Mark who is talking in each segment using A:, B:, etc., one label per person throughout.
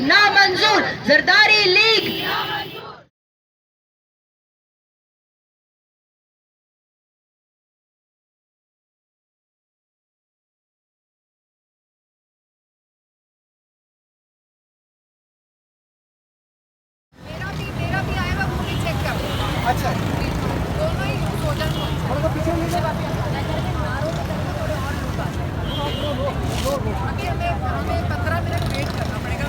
A: नामंजूर, जरदारी लीग
B: मेरा भी आएगा, वो भी चेक कर। अच्छा, दोनों ही सोल्जर पीछे अभी हमें 15 मिनट वेट करना पड़ेगा।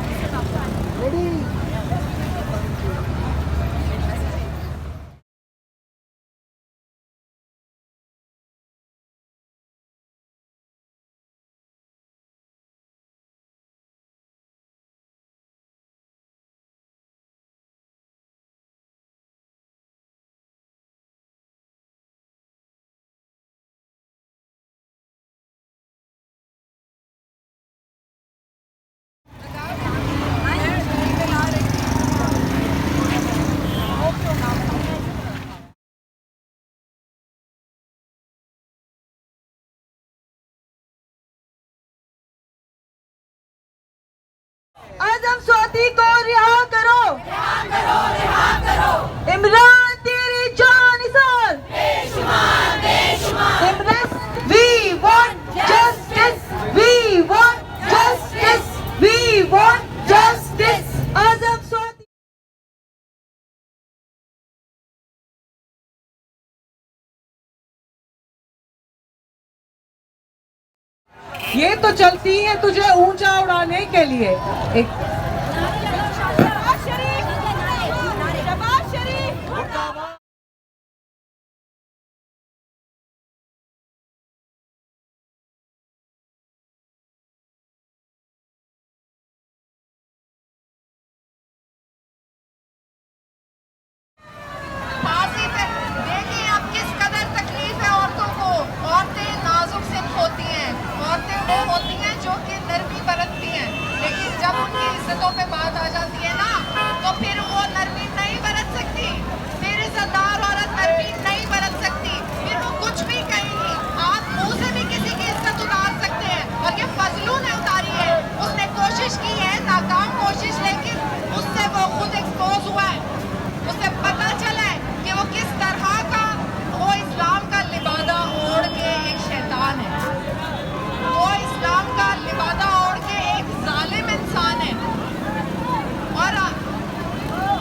C: आजम स्वाति को रिहा करो, इमरान तेरी जान Nisar, Imran we want justice, we want justice, we want justice। आजम स्वाति ये तो चलती है तुझे ऊंचा उड़ाने के लिए। एक
B: फांसी पे देखिए आप किस कदर तकलीफ है औरतों को। औरतें नाजुक सिर्फ होती हैं, औरतें वो होती हैं जो कि नरमी बरतती हैं, लेकिन जब उनकी इज्जतों पे बात आ जाती है ना, तो फिर वो नरमी नहीं बरत सकती। फिर इज्जतदार औरत नरमी नहीं बरत सकती, फिर वो कुछ भी कहेगी। आप मुंह से भी किसी की इज्जत उतार सकते हैं, और ये फजलू ने उतारी है। उसने कोशिश की है, नाकाम कोशिश, लेकिन उससे वो खुद एक्सपोज हुआ है। उसे पता चला है कि वो किस तरह का, वो इस्लाम का लिबादा ओढ़ के एक शैतान है, वो इस्लाम का लिबादा ओढ़ के एक जालिम इंसान है।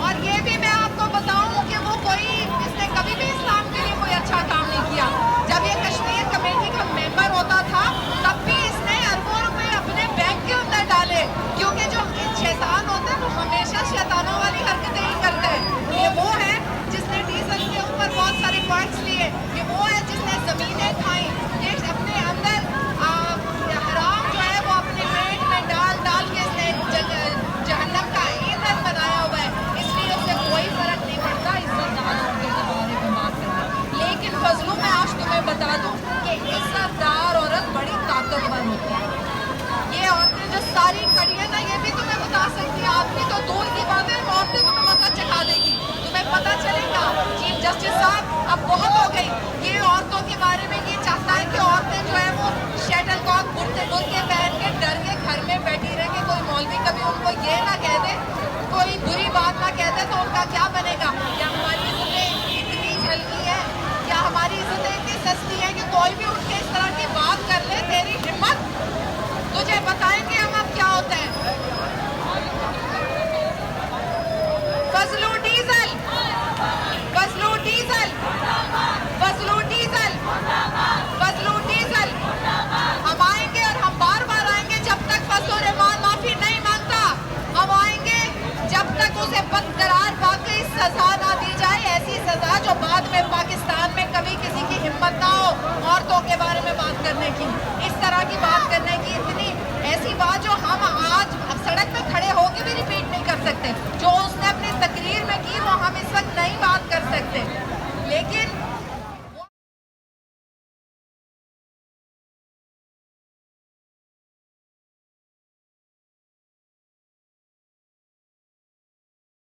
B: और ये भी मैं आपको बताऊं कि वो कोई, इसने कभी भी इस्लाम के लिए कोई अच्छा काम नहीं किया। जब ये कश्मीर कमेटी का मेंबर होता था, तब भी इसने अरबों रुपए अपने बैंक के अंदर डाले, क्योंकि जो शैतान होते हैं वो हमेशा शैतानों वाली हरकतें ही करते हैं। ये वो है जिसने डीजल के ऊपर बहुत सारे पॉइंट्स लिए, ये वो है जिसने जमीनें खाई, ये अपने अंदर हराम जो है वो अपने पेट में डाल डाल के इसने जहन्नम का ईंधन बनाया हुआ है। इसलिए उससे कोई फर्क नहीं पड़ता इज्जतदार औरतों के बारे में बात करना। लेकिन फजलू मैं आज तुम्हें बता दूं कि इज्जतदार औरत बड़ी ताकतवर होती है। ये औरतें जो सारी खड़ी है ना, ये भी तुम्हें बता सकती है। आदमी तो दूर की बात है, औरतें तुम्हें मत चखा देगी, तुम्हें पता चलेगा। चीफ जस्टिस साहब अब बहुत हो गई। ये औरतों के बारे में ये चाहता है कि औरतें जो है वो शटल कॉक बुरके पहन के डर के घर में बैठी रहे कि कोई मौलवी कभी उनको ये ना कह दे, कोई बुरी बात ना कह दे, तो उनका क्या बनेगा। क्या हमारी इज्जतें इतनी हल्की है, क्या हमारी इज्जतें इतनी सस्ती है कि कोई भी उठ के इस तरह की बात कर ले। तेरी हिम्मत, तुझे बताएंगे हम अब क्या होता है। Fazlu diesel, Fazlu diesel, Fazlu diesel, Fazlu diesel. हम आएंगे और हम बार बार आएंगे जब तक फजलू रहमान माफी नहीं मांगता। हम आएंगे जब तक उसे बदकरार वाकई सजा ना दी जाए, ऐसी सजा जो बाद में पाकिस्तान में कभी किसी की हिम्मत ना हो औरतों के बारे में बात करने की, इस तरह की बात करने की। इतनी ऐसी बात जो हम आज सड़क पे खड़े होकर भी रिपीट नहीं कर सकते, जो उसने अपनी तकरीर में की वो हम इस वक्त नहीं बात कर सकते। लेकिन